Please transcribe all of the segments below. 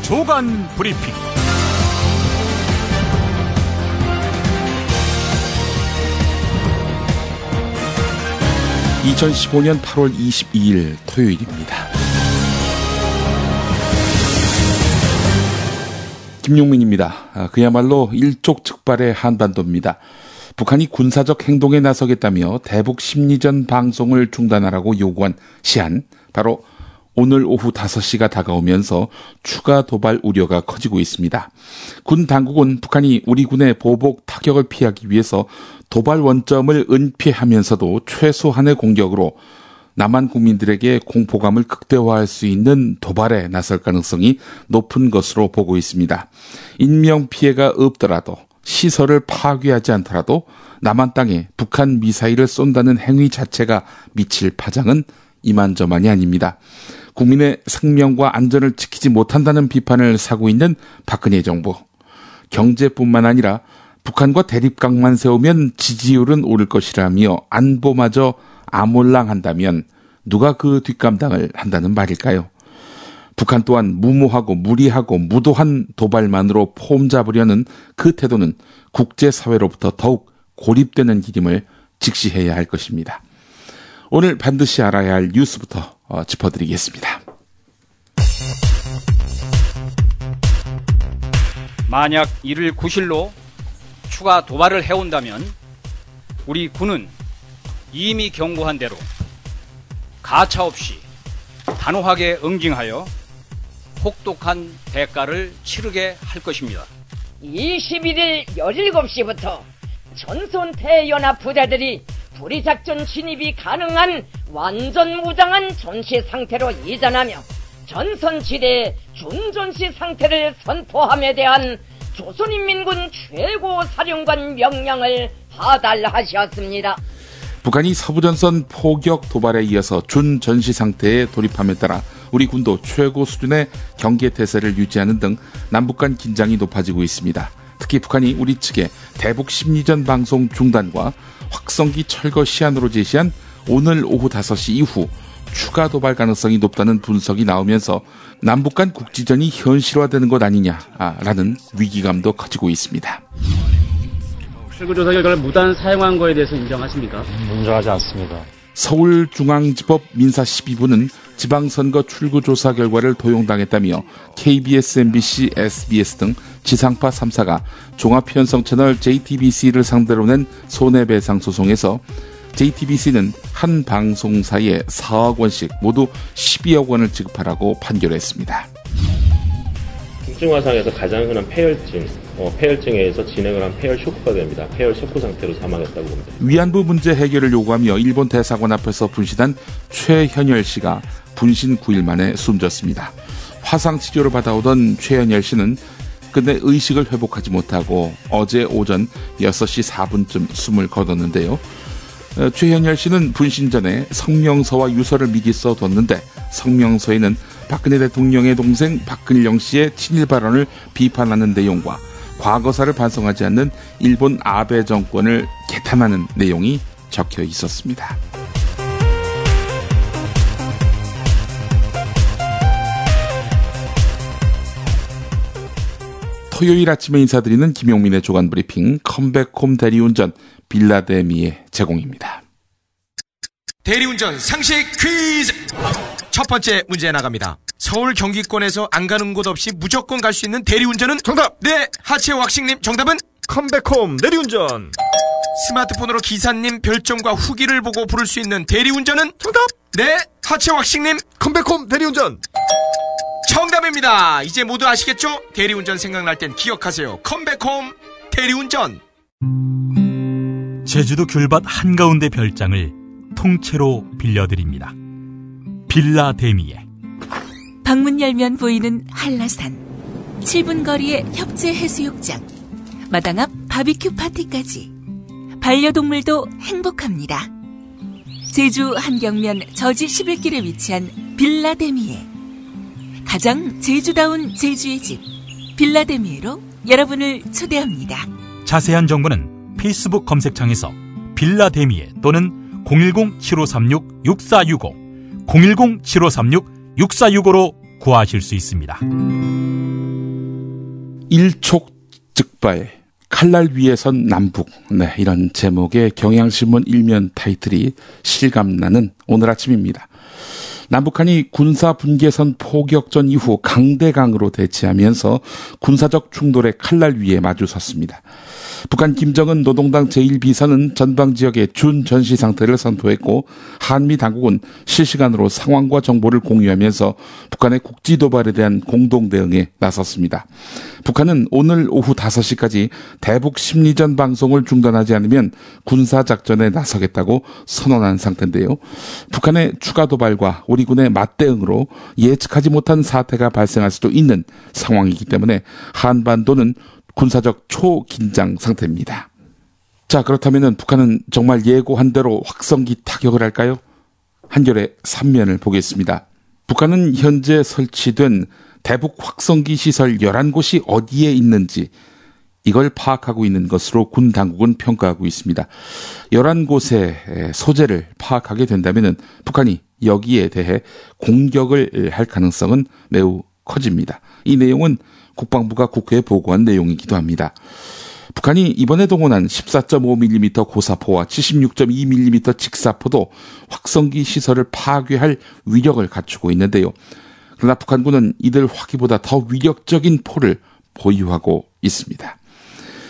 조간 브리핑. 2015년 8월 22일 토요일입니다. 김용민입니다. 그야말로 일촉즉발의 한반도입니다. 북한이 군사적 행동에 나서겠다며 대북 심리전 방송을 중단하라고 요구한 시한, 바로 오늘 오후 5시가 다가오면서 추가 도발 우려가 커지고 있습니다. 군 당국은 북한이 우리 군의 보복 타격을 피하기 위해서 도발 원점을 은폐하면서도 최소한의 공격으로 남한 국민들에게 공포감을 극대화할 수 있는 도발에 나설 가능성이 높은 것으로 보고 있습니다. 인명피해가 없더라도, 시설을 파괴하지 않더라도 남한 땅에 북한 미사일을 쏜다는 행위 자체가 미칠 파장은 이만저만이 아닙니다. 국민의 생명과 안전을 지키지 못한다는 비판을 사고 있는 박근혜 정부. 경제뿐만 아니라 북한과 대립각만 세우면 지지율은 오를 것이라며 안보마저 아몰랑한다면 누가 그 뒷감당을 한다는 말일까요? 북한 또한 무모하고 무리하고 무도한 도발만으로 폼 잡으려는 그 태도는 국제사회로부터 더욱 고립되는 길임을 직시해야 할 것입니다. 오늘 반드시 알아야 할 뉴스부터 짚어드리겠습니다. 만약 이를 구실로 추가 도발을 해온다면 우리 군은 이미 경고한 대로 가차없이 단호하게 응징하여 혹독한 대가를 치르게 할 것입니다. 21일 17시부터 전선태연합 부대들이 불의작전 진입이 가능한 완전 무장한 전시 상태로 이전하며 전선지대의 준전시 상태를 선포함에 대한 조선인민군 최고사령관 명령을 하달하셨습니다. 북한이 서부전선 포격 도발에 이어서 준전시 상태에 돌입함에 따라 우리 군도 최고 수준의 경계태세를 유지하는 등 남북 간 긴장이 높아지고 있습니다. 특히 북한이 우리 측에 대북 심리전 방송 중단과 확성기 철거 시한으로 제시한 오늘 오후 5시 이후 추가 도발 가능성이 높다는 분석이 나오면서 남북 간 국지전이 현실화되는 것 아니냐라는 위기감도 커지고 있습니다. 출구조사 결과를 무단 사용한 거에 대해서 인정하십니까? 인정하지 않습니다. 서울중앙지법 민사 12부는 지방선거 출구조사 결과를 도용당했다며 KBS, MBC, SBS 등 지상파 3사가 종합편성채널 JTBC를 상대로 낸 손해배상 소송에서 JTBC는 한 방송사에 4억 원씩 모두 12억 원을 지급하라고 판결했습니다. 특징화상에서 가장 흔한 폐혈증, 폐혈증에 의해서 진행을 한 폐혈 쇼크가 됩니다. 폐혈 쇼크 상태로 사망했다고 봅니다. 위안부 문제 해결을 요구하며 일본 대사관 앞에서 분신한 최현열 씨가 분신 9일 만에 숨졌습니다. 화상 치료를 받아오던 최현열 씨는 끝내 의식을 회복하지 못하고 어제 오전 6시 4분쯤 숨을 거뒀는데요. 최현열 씨는 분신 전에 성명서와 유서를 미리 써뒀는데 성명서에는 박근혜 대통령의 동생 박근영 씨의 친일 발언을 비판하는 내용과 과거사를 반성하지 않는 일본 아베 정권을 개탄하는 내용이 적혀 있었습니다. 토요일 아침에 인사드리는 김용민의 조간 브리핑 컴백홈 대리운전 빌라데미의 제공입니다. 대리운전 상식 퀴즈! 첫 번째 문제 나갑니다. 서울 경기권에서 안 가는 곳 없이 무조건 갈 수 있는 대리운전은? 정답! 네, 하체 왁싱님 정답은? 컴백홈 대리운전. 스마트폰으로 기사님 별점과 후기를 보고 부를 수 있는 대리운전은? 정답! 네, 하체 왁싱님 컴백홈 대리운전. 정답입니다. 이제 모두 아시겠죠? 대리운전 생각날 땐 기억하세요. 컴백홈 대리운전. 제주도 귤밭 한가운데 별장을 통째로 빌려드립니다. 빌라데미에. 방문 열면 보이는 한라산, 7분 거리의 협재 해수욕장, 마당 앞 바비큐 파티까지 반려동물도 행복합니다. 제주 한경면 저지 11길에 위치한 빌라데미에. 가장 제주다운 제주의 집 빌라데미에로 여러분을 초대합니다. 자세한 정보는 페이스북 검색창에서 빌라데미에 또는 010-7536-6465 010-7536-6465로 구하실 수 있습니다. 일촉즉발 칼날 위에 선 남북. 네, 이런 제목의 경향신문 일면 타이틀이 실감나는 오늘 아침입니다. 남북한이 군사 분계선 포격전 이후 강대강으로 대치하면서 군사적 충돌의 칼날 위에 마주섰습니다. 북한 김정은 노동당 제1비서는 전방 지역의 준전시 상태를 선포했고 한미 당국은 실시간으로 상황과 정보를 공유하면서 북한의 국지 도발에 대한 공동 대응에 나섰습니다. 북한은 오늘 오후 5시까지 대북 심리전 방송을 중단하지 않으면 군사작전에 나서겠다고 선언한 상태인데요. 북한의 추가 도발과 우리 군의 맞대응으로 예측하지 못한 사태가 발생할 수도 있는 상황이기 때문에 한반도는 군사적 초긴장 상태입니다. 자, 그렇다면 북한은 정말 예고한 대로 확성기 타격을 할까요? 한겨레 3면을 보겠습니다. 북한은 현재 설치된 대북 확성기 시설 11곳이 어디에 있는지 이걸 파악하고 있는 것으로 군 당국은 평가하고 있습니다. 11곳의 소재를 파악하게 된다면 북한이 여기에 대해 공격을 할 가능성은 매우 커집니다. 이 내용은 국방부가 국회에 보고한 내용이기도 합니다. 북한이 이번에 동원한 14.5mm 고사포와 76.2mm 직사포도 확성기 시설을 파괴할 위력을 갖추고 있는데요. 그러나 북한군은 이들 화기보다 더 위력적인 포를 보유하고 있습니다.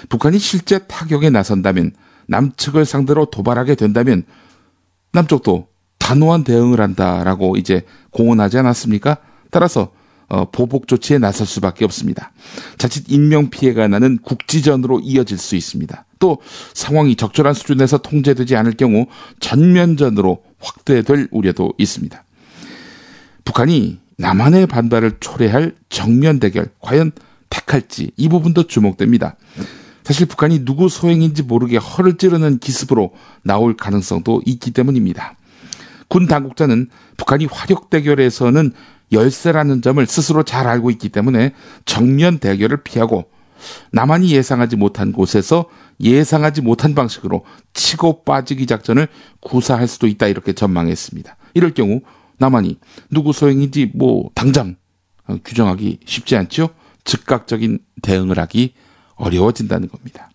북한이 실제 타격에 나선다면, 남측을 상대로 도발하게 된다면 남쪽도 단호한 대응을 한다라고 이제 공언하지 않았습니까? 따라서 보복 조치에 나설 수밖에 없습니다. 자칫 인명피해가 나는 국지전으로 이어질 수 있습니다. 또 상황이 적절한 수준에서 통제되지 않을 경우 전면전으로 확대될 우려도 있습니다. 북한이 남한의 반발을 초래할 정면 대결 과연 택할지 이 부분도 주목됩니다. 사실 북한이 누구 소행인지 모르게 허를 찌르는 기습으로 나올 가능성도 있기 때문입니다. 군 당국자는 북한이 화력 대결에서는 열세라는 점을 스스로 잘 알고 있기 때문에 정면 대결을 피하고 남한이 예상하지 못한 곳에서 예상하지 못한 방식으로 치고 빠지기 작전을 구사할 수도 있다 이렇게 전망했습니다. 이럴 경우 남한이 누구 소행인지 당장 규정하기 쉽지 않죠. 즉각적인 대응을 하기 어려워진다는 겁니다.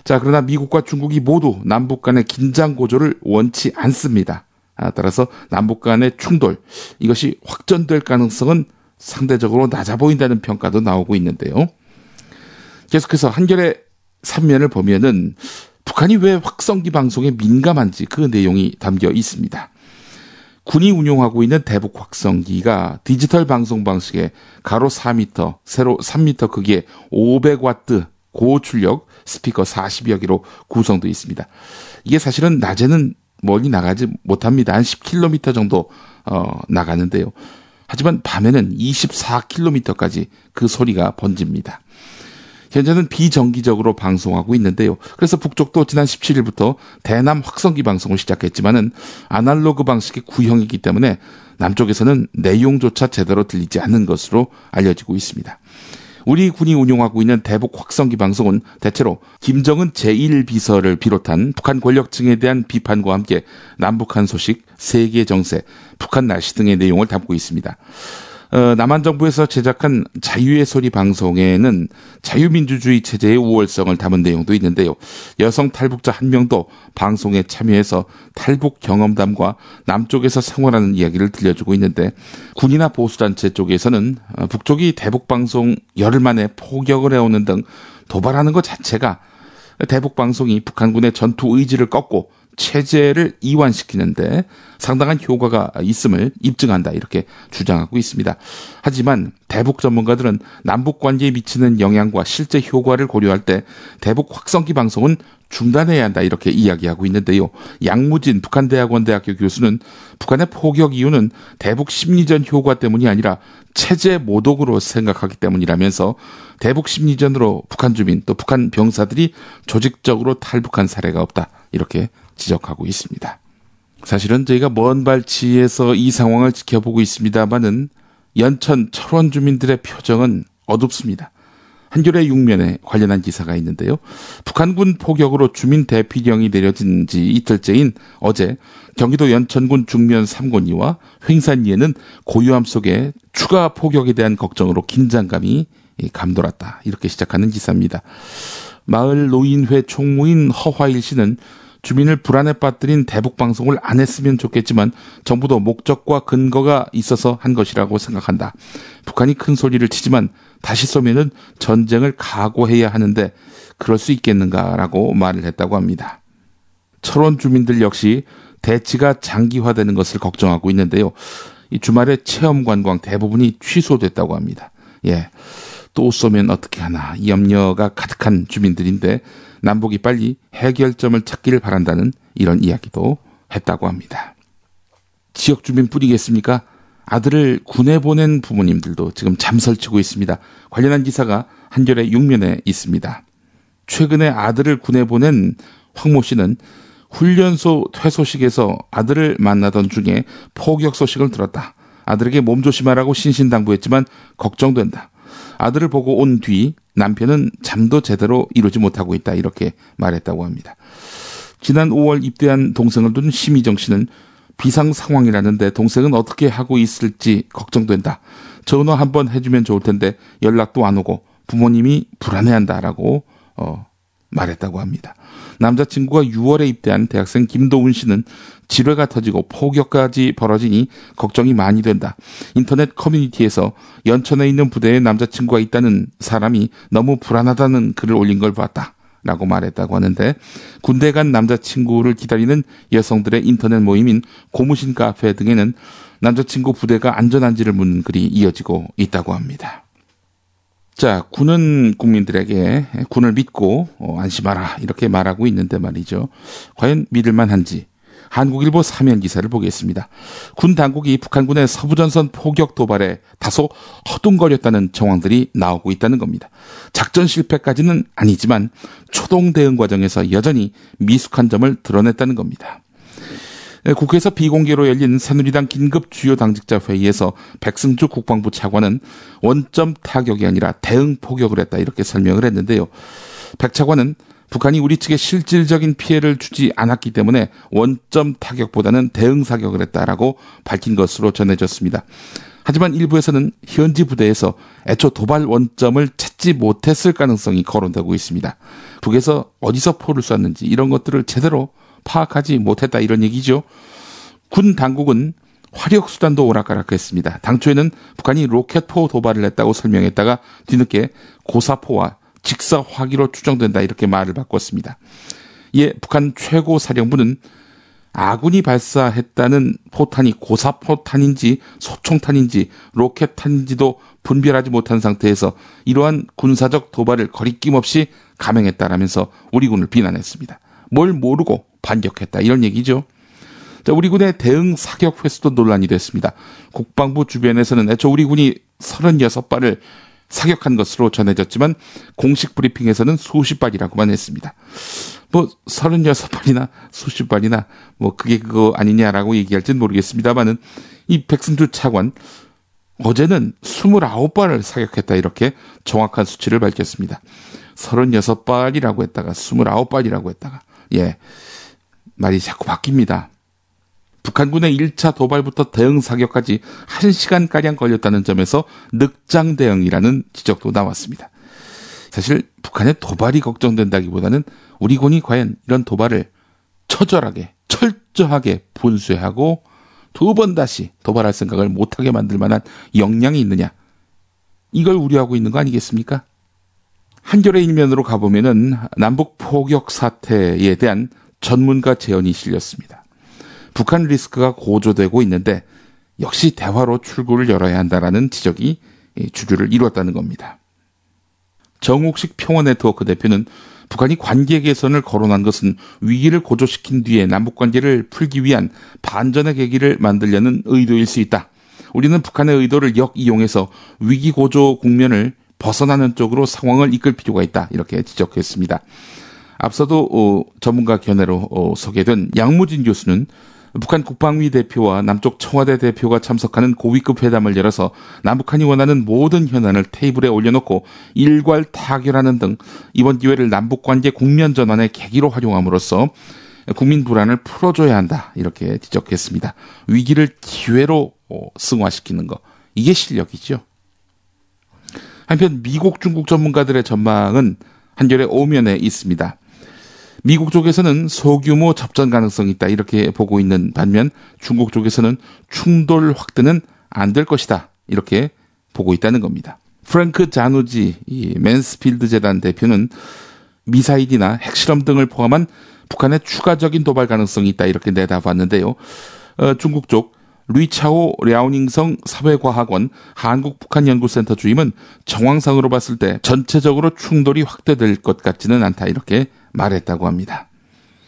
자, 그러나 미국과 중국이 모두 남북 간의 긴장 고조를 원치 않습니다. 따라서 남북 간의 충돌, 이것이 확전될 가능성은 상대적으로 낮아 보인다는 평가도 나오고 있는데요. 계속해서 한겨레 3면을 보면은 북한이 왜 확성기 방송에 민감한지 그 내용이 담겨 있습니다. 군이 운용하고 있는 대북 확성기가 디지털 방송 방식의 가로 4m, 세로 3m 크기의 500W 고출력 스피커 40여 개로 구성되어 있습니다. 이게 사실은 낮에는 멀리 나가지 못합니다. 한 10km 정도 나가는데요. 하지만 밤에는 24km까지 그 소리가 번집니다. 현재는 비정기적으로 방송하고 있는데요. 그래서 북쪽도 지난 17일부터 대남 확성기 방송을 시작했지만은 아날로그 방식의 구형이기 때문에 남쪽에서는 내용조차 제대로 들리지 않는 것으로 알려지고 있습니다. 우리 군이 운용하고 있는 대북 확성기 방송은 대체로 김정은 제1비서를 비롯한 북한 권력층에 대한 비판과 함께 남북한 소식, 세계 정세, 북한 날씨 등의 내용을 담고 있습니다. 남한 정부에서 제작한 자유의 소리 방송에는 자유민주주의 체제의 우월성을 담은 내용도 있는데요. 여성 탈북자 한 명도 방송에 참여해서 탈북 경험담과 남쪽에서 생활하는 이야기를 들려주고 있는데, 군이나 보수단체 쪽에서는 북쪽이 대북 방송 열흘 만에 포격을 해오는 등 도발하는 것 자체가 대북 방송이 북한군의 전투 의지를 꺾고 체제를 이완시키는데 상당한 효과가 있음을 입증한다 이렇게 주장하고 있습니다. 하지만 대북 전문가들은 남북 관계에 미치는 영향과 실제 효과를 고려할 때 대북 확성기 방송은 중단해야 한다 이렇게 이야기하고 있는데요. 양무진 북한대학원 대학교 교수는 북한의 포격 이유는 대북 심리전 효과 때문이 아니라 체제 모독으로 생각하기 때문이라면서 대북 심리전으로 북한 주민 또 북한 병사들이 조직적으로 탈북한 사례가 없다 이렇게 지적하고 있습니다. 사실은 저희가 먼 발치에서 이 상황을 지켜보고 있습니다만은 연천 철원 주민들의 표정은 어둡습니다. 한겨레 6면에 관련한 기사가 있는데요. 북한군 포격으로 주민 대피령이 내려진 지 이틀째인 어제 경기도 연천군 중면 3군리와 횡산리에는 고요함 속에 추가 포격에 대한 걱정으로 긴장감이 감돌았다. 이렇게 시작하는 기사입니다. 마을 노인회 총무인 허화일 씨는 주민을 불안에 빠뜨린 대북방송을 안 했으면 좋겠지만 정부도 목적과 근거가 있어서 한 것이라고 생각한다. 북한이 큰 소리를 치지만 다시 쏘면은 전쟁을 각오해야 하는데 그럴 수 있겠는가라고 말을 했다고 합니다. 철원 주민들 역시 대치가 장기화되는 것을 걱정하고 있는데요. 이 주말에 체험관광 대부분이 취소됐다고 합니다. 또 쏘면 어떻게 하나 이 염려가 가득한 주민들인데 남북이 빨리 해결점을 찾기를 바란다는 이런 이야기도 했다고 합니다. 지역 주민뿐이겠습니까? 아들을 군에 보낸 부모님들도 지금 잠설치고 있습니다. 관련한 기사가 한겨레 6면에 있습니다. 최근에 아들을 군에 보낸 황모 씨는 훈련소 퇴소식에서 아들을 만나던 중에 포격 소식을 들었다. 아들에게 몸조심하라고 신신당부했지만 걱정된다. 아들을 보고 온 뒤 남편은 잠도 제대로 이루지 못하고 있다. 이렇게 말했다고 합니다. 지난 5월 입대한 동생을 둔 심희정 씨는 비상 상황이라는데 동생은 어떻게 하고 있을지 걱정된다. 전화 한번 해주면 좋을 텐데 연락도 안 오고 부모님이 불안해한다라고 말했다고 합니다. 남자친구가 6월에 입대한 대학생 김도훈 씨는 지뢰가 터지고 폭격까지 벌어지니 걱정이 많이 된다. 인터넷 커뮤니티에서 연천에 있는 부대에 남자친구가 있다는 사람이 너무 불안하다는 글을 올린 걸 봤다. 라고 말했다고 하는데 군대 간 남자친구를 기다리는 여성들의 인터넷 모임인 고무신 카페 등에는 남자친구 부대가 안전한지를 묻는 글이 이어지고 있다고 합니다. 자, 군은 국민들에게 군을 믿고 안심하라 이렇게 말하고 있는데 말이죠. 과연 믿을만한지 한국일보 사면 기사를 보겠습니다. 군 당국이 북한군의 서부전선 포격 도발에 다소 허둥거렸다는 정황들이 나오고 있다는 겁니다. 작전 실패까지는 아니지만 초동 대응 과정에서 여전히 미숙한 점을 드러냈다는 겁니다. 국회에서 비공개로 열린 새누리당 긴급 주요 당직자 회의에서 백승주 국방부 차관은 원점 타격이 아니라 대응 포격을 했다 이렇게 설명을 했는데요. 백 차관은 북한이 우리 측에 실질적인 피해를 주지 않았기 때문에 원점 타격보다는 대응 사격을 했다라고 밝힌 것으로 전해졌습니다. 하지만 일부에서는 현지 부대에서 애초 도발 원점을 찾지 못했을 가능성이 거론되고 있습니다. 북에서 어디서 포를 쐈는지 이런 것들을 제대로 파악하지 못했다 이런 얘기죠. 군 당국은 화력수단도 오락가락했습니다. 당초에는 북한이 로켓포 도발을 했다고 설명했다가 뒤늦게 고사포와 직사화기로 추정된다 이렇게 말을 바꿨습니다. 이에 북한 최고사령부는 아군이 발사했다는 포탄이 고사포탄인지 소총탄인지 로켓탄인지도 분별하지 못한 상태에서 이러한 군사적 도발을 거리낌 없이 감행했다라면서 우리 군을 비난했습니다. 뭘 모르고 반격했다 이런 얘기죠. 자, 우리 군의 대응 사격 횟수도 논란이 됐습니다. 국방부 주변에서는 애초 우리 군이 36발을 사격한 것으로 전해졌지만 공식 브리핑에서는 수십 발이라고만 했습니다. 36발이나 수십 발이나 그게 그거 아니냐라고 얘기할지는 모르겠습니다만은 이 백승주 차관 어제는 29발을 사격했다 이렇게 정확한 수치를 밝혔습니다. 36발이라고 했다가 29발이라고 했다가 말이 자꾸 바뀝니다. 북한군의 1차 도발부터 대응 사격까지 1시간가량 걸렸다는 점에서 늑장 대응이라는 지적도 나왔습니다. 사실 북한의 도발이 걱정된다기보다는 우리 군이 과연 이런 도발을 처절하게 철저하게 분쇄하고 두 번 다시 도발할 생각을 못하게 만들 만한 역량이 있느냐 이걸 우려하고 있는 거 아니겠습니까? 한겨레 일면으로 가보면은 남북 포격 사태에 대한 전문가 제언이 실렸습니다. 북한 리스크가 고조되고 있는데 역시 대화로 출구를 열어야 한다라는 지적이 주류를 이루었다는 겁니다. 정욱식 평화네트워크 대표는 북한이 관계 개선을 거론한 것은 위기를 고조시킨 뒤에 남북관계를 풀기 위한 반전의 계기를 만들려는 의도일 수 있다. 우리는 북한의 의도를 역이용해서 위기 고조 국면을 벗어나는 쪽으로 상황을 이끌 필요가 있다. 이렇게 지적했습니다. 앞서도 전문가 견해로 소개된 양무진 교수는 북한 국방위 대표와 남쪽 청와대 대표가 참석하는 고위급 회담을 열어서 남북한이 원하는 모든 현안을 테이블에 올려놓고 일괄 타결하는 등 이번 기회를 남북관계 국면 전환의 계기로 활용함으로써 국민 불안을 풀어줘야 한다. 이렇게 지적했습니다. 위기를 기회로 승화시키는 거. 이게 실력이죠. 한편 미국, 중국 전문가들의 전망은 한결의 오면에 있습니다. 미국 쪽에서는 소규모 접전 가능성이 있다 이렇게 보고 있는 반면 중국 쪽에서는 충돌 확대는 안 될 것이다 이렇게 보고 있다는 겁니다. 프랭크 자누지 이 맨스필드 재단 대표는 미사일이나 핵실험 등을 포함한 북한의 추가적인 도발 가능성이 있다 이렇게 내다봤는데요. 중국 쪽 루이차오 랴오닝성 사회과학원 한국북한연구센터 주임은 정황상으로 봤을 때 전체적으로 충돌이 확대될 것 같지는 않다 이렇게 말했다고 합니다.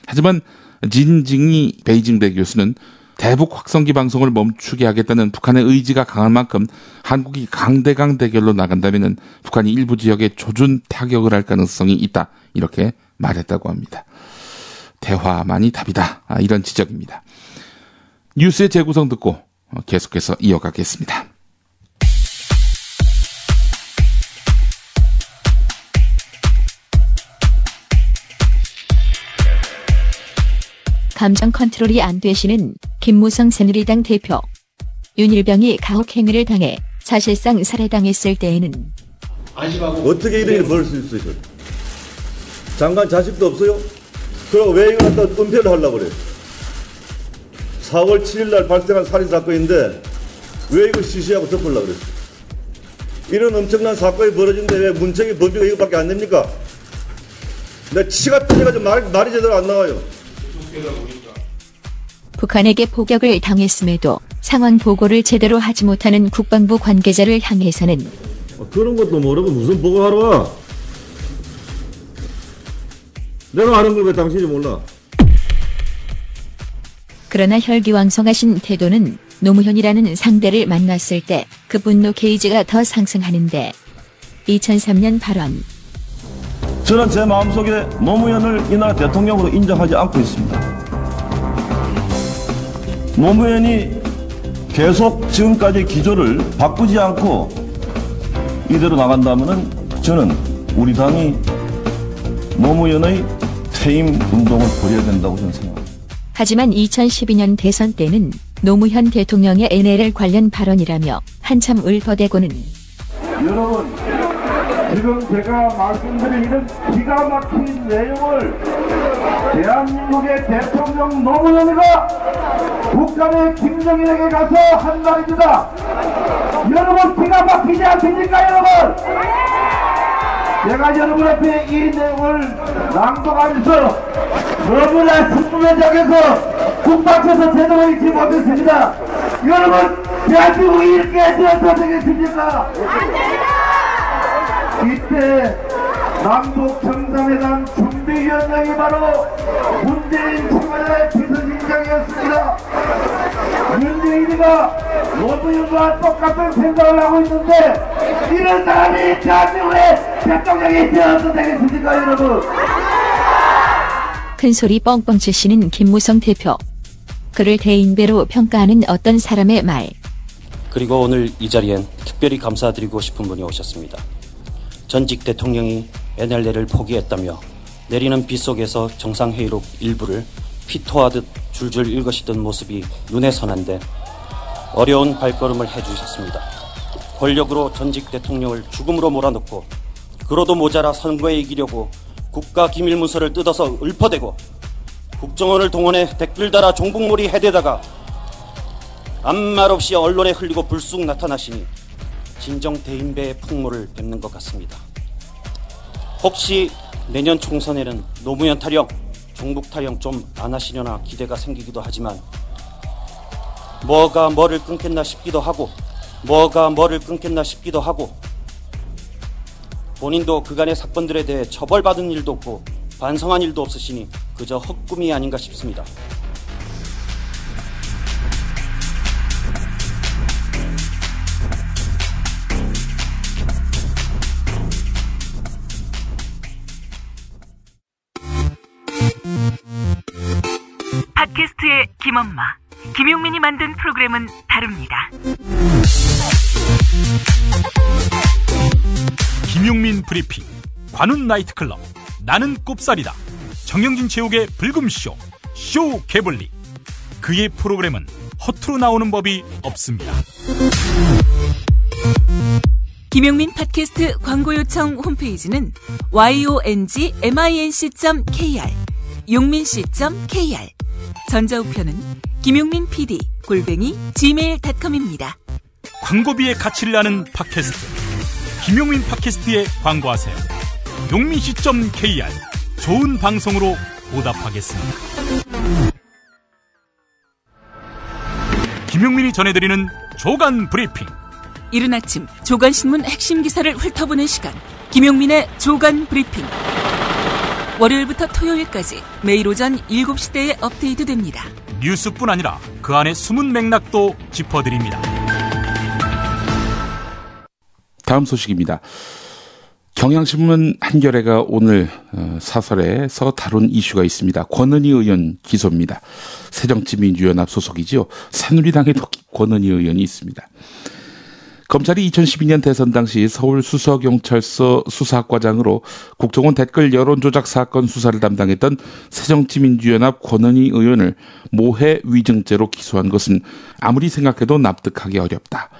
하지만 진징이 베이징대 교수는 대북 확성기 방송을 멈추게 하겠다는 북한의 의지가 강한 만큼 한국이 강대강 대결로 나간다면 북한이 일부 지역에 조준 타격을 할 가능성이 있다 이렇게 말했다고 합니다. 대화만이 답이다 이런 지적입니다. 뉴스의 재구성 듣고 계속해서 이어가겠습니다. 감정 컨트롤이 안 되시는 김무성 새누리당 대표. 윤일병이 가혹행위를 당해 사실상 살해당했을 때에는 어떻게 이런 일을 벌일 수 있어요? 장관 자식도 없어요? 그리고 왜 이걸 갖다 은폐를 하려고 그래? 4월 7일 날 발생한 살인사건인데 왜 이걸 시시하고 덮으려고 그랬어? 이런 엄청난 사건이 벌어진데 왜 문책의 범위가 이것밖에 안 됩니까? 내 치가 터져가지고 말이 제대로 안 나와요. 북한에게 포격을 당했음에도 상황 보고를 제대로 하지 못하는 국방부 관계자를 향해서는 그런 것도 모르고 무슨 보고하러 와? 내가 아는 걸 왜 당신이 몰라? 그러나 혈기왕성하신 태도는 노무현이라는 상대를 만났을 때 그 분노 게이지가 더 상승하는데 2003년 발언. 저는 제 마음속에 노무현을 이 나라 대통령으로 인정하지 않고 있습니다. 노무현이 계속 지금까지 기조를 바꾸지 않고 이대로 나간다면 저는 우리 당이 노무현의 퇴임 운동을 벌여야 된다고 저는 생각합니다. 하지만 2012년 대선 때는 노무현 대통령의 NLL 관련 발언이라며 한참 울퍼대고는 여러분, 지금 제가 말씀드린 이런 기가 막힌 내용을 대한민국의 대통령 노무현이가 북한의 김정일에게 가서 한 말입니다. 여러분 기가 막히지 않습니까 여러분? 제가 여러분 앞에 이 내용을 낭독하면서 너무나 승부매장해서 국방에서 제대로 읽지 못했습니다. 여러분 대한민국이 이렇게 되어서 되겠습니까? 이때 남북 정상회담 준비위원장이 바로 문재인 청와대 비서실장이었습니다. 문재인이가 노무현과 똑같은 생각을 하고 있는데 이런 사람이 대한민국의 대통령이 되어서 되겠습니까 여러분? 큰소리 뻥뻥 치시는 김무성 대표. 그를 대인배로 평가하는 어떤 사람의 말. 그리고 오늘 이 자리엔 특별히 감사드리고 싶은 분이 오셨습니다. 전직 대통령이 NLL을 포기했다며 내리는 비 속에서 정상회의록 일부를 피토하듯 줄줄 읽으시던 모습이 눈에 선한데 어려운 발걸음을 해주셨습니다. 권력으로 전직 대통령을 죽음으로 몰아넣고 그로도 모자라 선거에 이기려고 국가기밀문서를 뜯어서 읊어대고 국정원을 동원해 댓글 달아 종북몰이 해대다가 아무 말 없이 언론에 흘리고 불쑥 나타나시니 진정 대인배의 풍모를 뵙는 것 같습니다. 혹시 내년 총선에는 노무현 타령, 종북 타령 좀 안 하시려나 기대가 생기기도 하지만 뭐가 뭐를 끊겠나 싶기도 하고 본인도 그간의 사건들에 대해 처벌받은 일도 없고 반성한 일도 없으시니 그저 헛꿈이 아닌가 싶습니다. 팟캐스트의 김엄마, 김용민이 만든 프로그램은 다릅니다. 김용민 브리핑, 관훈 나이트클럽, 나는 꼽살이다, 정영진 체육의 불금쇼, 쇼 개블리. 그의 프로그램은 허투루 나오는 법이 없습니다. 김용민 팟캐스트 광고 요청 홈페이지는 yongminc.kr 용민씨.kr 전자우편은 김용민 PD @gmail.com입니다. 광고비의 가치를 아는 팟캐스트 김용민 팟캐스트에 광고하세요. 용민씨.kr 좋은 방송으로 보답하겠습니다. 김용민이 전해드리는 조간 브리핑. 이른 아침 조간신문 핵심 기사를 훑어보는 시간, 김용민의 조간 브리핑. 월요일부터 토요일까지 매일 오전 7시대에 업데이트됩니다. 뉴스뿐 아니라 그 안에 숨은 맥락도 짚어드립니다. 다음 소식입니다. 경향신문 한겨레가 오늘 사설에서 다룬 이슈가 있습니다. 권은희 의원 기소입니다. 새정치민주연합 소속이지요. 새누리당에도 권은희 의원이 있습니다. 검찰이 2012년 대선 당시 서울 수서경찰서 수사과장으로 국정원 댓글 여론조작 사건 수사를 담당했던 새정치민주연합 권은희 의원을 모해 위증죄로 기소한 것은 아무리 생각해도 납득하기 어렵다.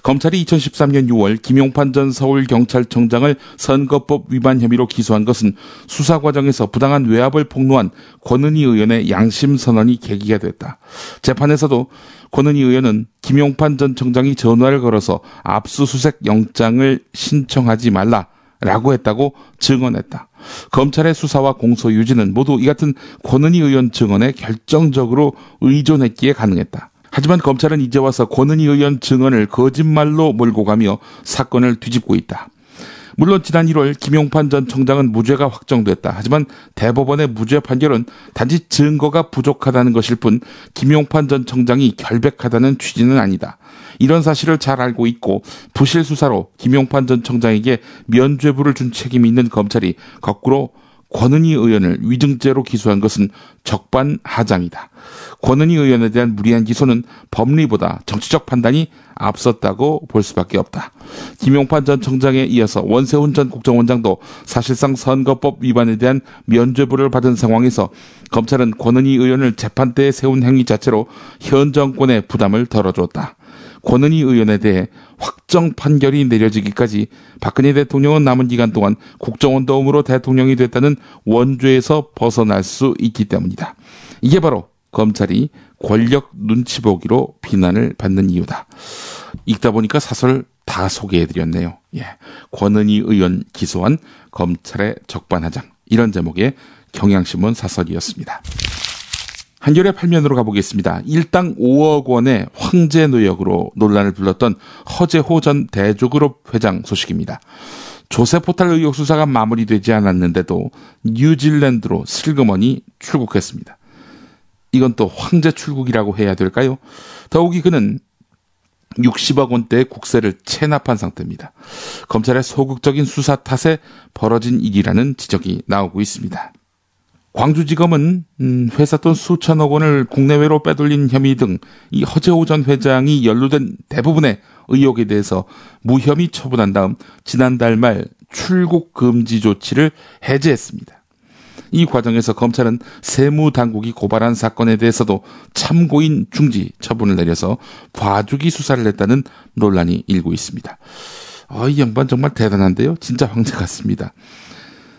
검찰이 2013년 6월 김용판 전 서울경찰청장을 선거법 위반 혐의로 기소한 것은 수사 과정에서 부당한 외압을 폭로한 권은희 의원의 양심 선언이 계기가 됐다. 재판에서도 권은희 의원은 김용판 전 청장이 전화를 걸어서 압수수색 영장을 신청하지 말라라고 했다고 증언했다. 검찰의 수사와 공소 유지는 모두 이 같은 권은희 의원 증언에 결정적으로 의존했기에 가능했다. 하지만 검찰은 이제 와서 권은희 의원 증언을 거짓말로 몰고 가며 사건을 뒤집고 있다. 물론 지난 1월 김용판 전 청장은 무죄가 확정됐다. 하지만 대법원의 무죄 판결은 단지 증거가 부족하다는 것일 뿐 김용판 전 청장이 결백하다는 취지는 아니다. 이런 사실을 잘 알고 있고 부실 수사로 김용판 전 청장에게 면죄부를 준 책임이 있는 검찰이 거꾸로 권은희 의원을 위증죄로 기소한 것은 적반하장이다. 권은희 의원에 대한 무리한 기소는 법리보다 정치적 판단이 앞섰다고 볼 수밖에 없다. 김용판 전 청장에 이어서 원세훈 전 국정원장도 사실상 선거법 위반에 대한 면죄부를 받은 상황에서 검찰은 권은희 의원을 재판대에 세운 행위 자체로 현 정권의 부담을 덜어줬다. 권은희 의원에 대해 확정 판결이 내려지기까지 박근혜 대통령은 남은 기간 동안 국정원 도움으로 대통령이 됐다는 원죄에서 벗어날 수 있기 때문이다. 이게 바로 검찰이 권력 눈치 보기로 비난을 받는 이유다. 읽다 보니까 사설 다 소개해드렸네요. 권은희 의원 기소한 검찰의 적반하장, 이런 제목의 경향신문 사설이었습니다. 한겨레 8면으로 가보겠습니다. 일당 5억 원의 황제 노역으로 논란을 불렀던 허재호 전 대주그룹 회장 소식입니다. 조세포탈 의혹 수사가 마무리되지 않았는데도 뉴질랜드로 슬그머니 출국했습니다. 이건 또 황제 출국이라고 해야 될까요? 더욱이 그는 60억 원대의 국세를 체납한 상태입니다. 검찰의 소극적인 수사 탓에 벌어진 일이라는 지적이 나오고 있습니다. 광주지검은 회사 돈 수천억 원을 국내외로 빼돌린 혐의 등 이 허재호 전 회장이 연루된 대부분의 의혹에 대해서 무혐의 처분한 다음 지난달 말 출국 금지 조치를 해제했습니다. 이 과정에서 검찰은 세무당국이 고발한 사건에 대해서도 참고인 중지 처분을 내려서 봐주기 수사를 했다는 논란이 일고 있습니다. 이 양반 정말 대단한데요. 진짜 황제 같습니다.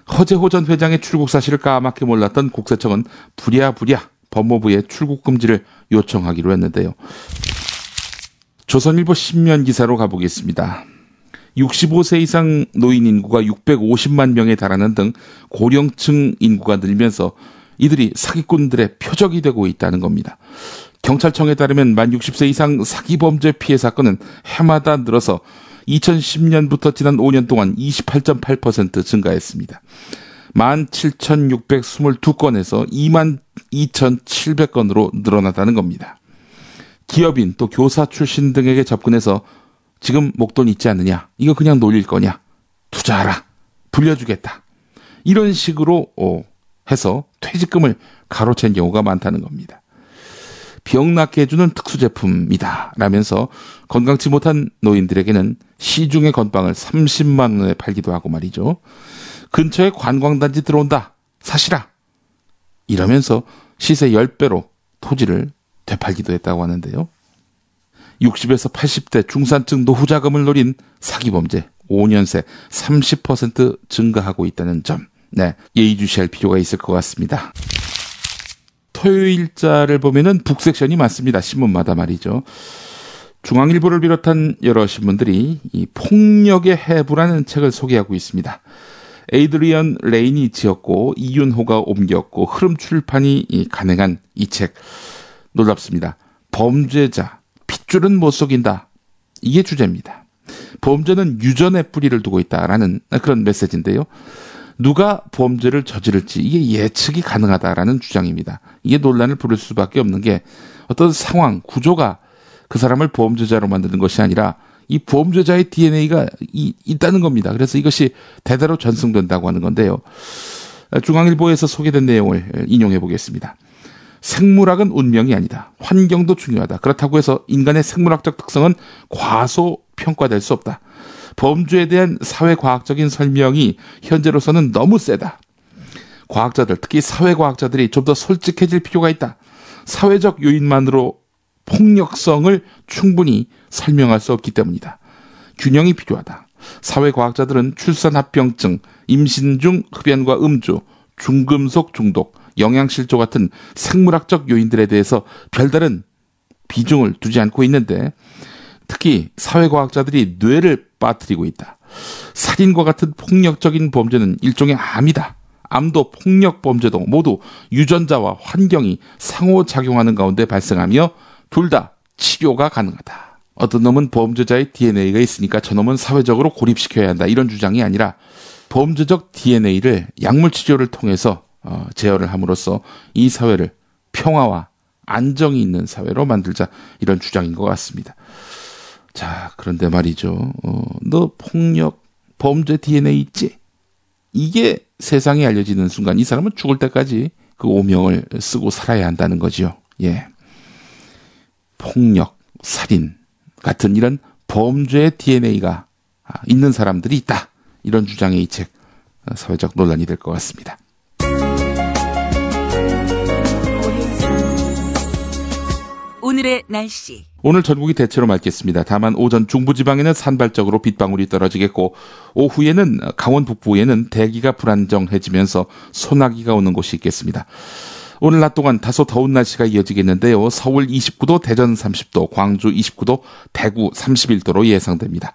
허재호 전 회장의 출국 사실을 까맣게 몰랐던 국세청은 부랴부랴 법무부에 출국 금지를 요청하기로 했는데요. 조선일보 신면 기사로 가보겠습니다. 65세 이상 노인 인구가 650만 명에 달하는 등 고령층 인구가 늘면서 이들이 사기꾼들의 표적이 되고 있다는 겁니다. 경찰청에 따르면 만 60세 이상 사기 범죄 피해 사건은 해마다 늘어서 2010년부터 지난 5년 동안 28.8% 증가했습니다. 17,622건에서 22,700건으로 늘어났다는 겁니다. 기업인 또 교사 출신 등에게 접근해서 지금 목돈 있지 않느냐? 이거 그냥 놀릴 거냐? 투자하라. 불려주겠다. 이런 식으로 해서 퇴직금을 가로챈 경우가 많다는 겁니다. 병 낫게 해주는 특수제품이다 라면서 건강치 못한 노인들에게는 시중의 건빵을 30만 원에 팔기도 하고 말이죠. 근처에 관광단지 들어온다. 사시라. 이러면서 시세 10배로 토지를 되팔기도 했다고 하는데요. 60에서 80대 중산층 노후 자금을 노린 사기범죄 5년 새 30% 증가하고 있다는 점. 네, 예의주시할 필요가 있을 것 같습니다. 토요일자를 보면은 북섹션이 많습니다. 신문마다 말이죠. 중앙일보를 비롯한 여러 신문들이 이 폭력의 해부라는 책을 소개하고 있습니다. 에이드리언 레인이 지었고 이윤호가 옮겼고 흐름 출판이 간행한 이 책. 놀랍습니다. 범죄자, 핏줄은 못 속인다. 이게 주제입니다. 범죄는 유전에 뿌리를 두고 있다라는 그런 메시지인데요. 누가 범죄를 저지를지 이게 예측이 가능하다라는 주장입니다. 이게 논란을 부를 수밖에 없는 게 어떤 상황, 구조가 그 사람을 범죄자로 만드는 것이 아니라 이 범죄자의 DNA가 있다는 겁니다. 그래서 이것이 대대로 전승된다고 하는 건데요. 중앙일보에서 소개된 내용을 인용해 보겠습니다. 생물학은 운명이 아니다. 환경도 중요하다. 그렇다고 해서 인간의 생물학적 특성은 과소평가될 수 없다. 범죄에 대한 사회과학적인 설명이 현재로서는 너무 세다. 과학자들, 특히 사회과학자들이 좀 더 솔직해질 필요가 있다. 사회적 요인만으로 폭력성을 충분히 설명할 수 없기 때문이다. 균형이 필요하다. 사회과학자들은 출산합병증, 임신 중 흡연과 음주, 중금속 중독, 영양실조 같은 생물학적 요인들에 대해서 별다른 비중을 두지 않고 있는데 특히 사회과학자들이 뇌를 빠뜨리고 있다. 살인과 같은 폭력적인 범죄는 일종의 암이다. 암도 폭력 범죄도 모두 유전자와 환경이 상호작용하는 가운데 발생하며 둘 다 치료가 가능하다. 어떤 놈은 범죄자의 DNA가 있으니까 저놈은 사회적으로 고립시켜야 한다. 이런 주장이 아니라 범죄적 DNA를 약물치료를 통해서 제어를 함으로써 이 사회를 평화와 안정이 있는 사회로 만들자 이런 주장인 것 같습니다. 자, 그런데 말이죠. 너 폭력, 범죄 DNA 있지? 이게 세상에 알려지는 순간 이 사람은 죽을 때까지 그 오명을 쓰고 살아야 한다는 거죠. 예. 폭력, 살인 같은 이런 범죄의 DNA가 있는 사람들이 있다. 이런 주장의 이 책 사회적 논란이 될 것 같습니다. 오늘의 날씨. 오늘 전국이 대체로 맑겠습니다. 다만 오전 중부지방에는 산발적으로 빗방울이 떨어지겠고 오후에는 강원 북부에는 대기가 불안정해지면서 소나기가 오는 곳이 있겠습니다. 오늘 낮 동안 다소 더운 날씨가 이어지겠는데요. 서울 29도, 대전 30도, 광주 29도, 대구 31도로 예상됩니다.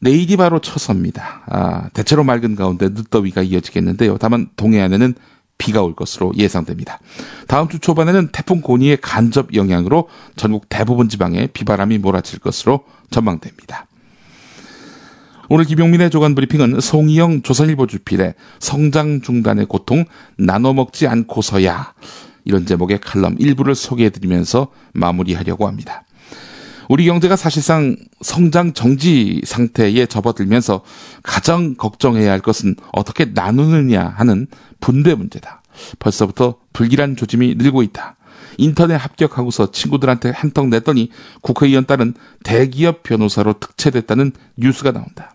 내일이 바로 처서입니다. 대체로 맑은 가운데 늦더위가 이어지겠는데요. 다만 동해안에는 비가 올 것으로 예상됩니다. 다음 주 초반에는 태풍 고니의 간접 영향으로 전국 대부분 지방에 비바람이 몰아칠 것으로 전망됩니다. 오늘 김용민의 조간 브리핑은 송희영 조선일보 주필의 성장 중단의 고통 나눠 먹지 않고서야 이런 제목의 칼럼 일부를 소개해드리면서 마무리하려고 합니다. 우리 경제가 사실상 성장 정지 상태에 접어들면서 가장 걱정해야 할 것은 어떻게 나누느냐 하는 분배 문제다. 벌써부터 불길한 조짐이 늘고 있다. 인턴에 합격하고서 친구들한테 한턱 냈더니 국회의원 딸은 대기업 변호사로 특채됐다는 뉴스가 나온다.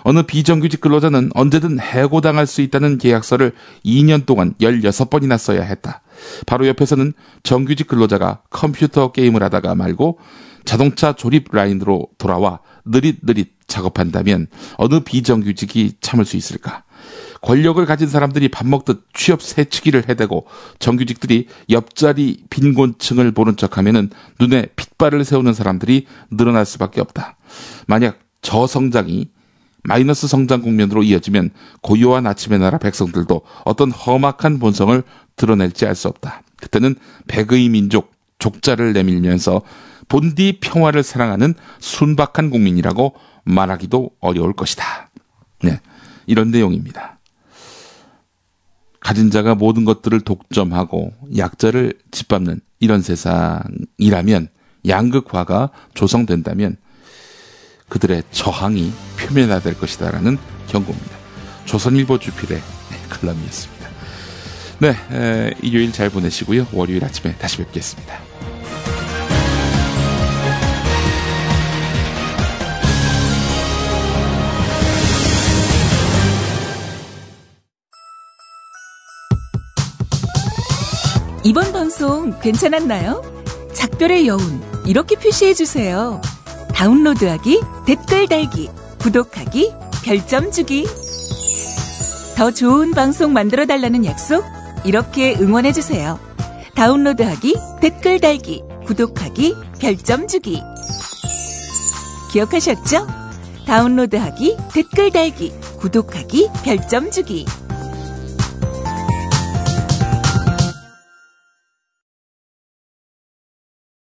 어느 비정규직 근로자는 언제든 해고당할 수 있다는 계약서를 2년 동안 16번이나 써야 했다. 바로 옆에서는 정규직 근로자가 컴퓨터 게임을 하다가 말고 자동차 조립 라인으로 돌아와 느릿느릿 작업한다면 어느 비정규직이 참을 수 있을까? 권력을 가진 사람들이 밥 먹듯 취업 새치기를 해대고 정규직들이 옆자리 빈곤층을 보는 척하면은 눈에 핏발을 세우는 사람들이 늘어날 수밖에 없다. 만약 저성장이 마이너스 성장 국면으로 이어지면 고요한 아침의 나라 백성들도 어떤 험악한 본성을 드러낼지 알 수 없다. 그때는 백의 민족, 족자를 내밀면서 본디 평화를 사랑하는 순박한 국민이라고 말하기도 어려울 것이다. 네, 이런 내용입니다. 가진 자가 모든 것들을 독점하고 약자를 짓밟는 이런 세상이라면 양극화가 조성된다면 그들의 저항이 표면화될 것이다라는 경고입니다. 조선일보 주필의 칼럼이었습니다. 네, 일요일 잘 보내시고요. 월요일 아침에 다시 뵙겠습니다. 이번 방송 괜찮았나요? 작별의 여운 이렇게 표시해주세요. 다운로드하기, 댓글 달기, 구독하기, 별점 주기. 더 좋은 방송 만들어 달라는 약속? 이렇게 응원해주세요. 다운로드하기, 댓글 달기, 구독하기, 별점 주기. 기억하셨죠? 다운로드하기, 댓글 달기, 구독하기, 별점 주기.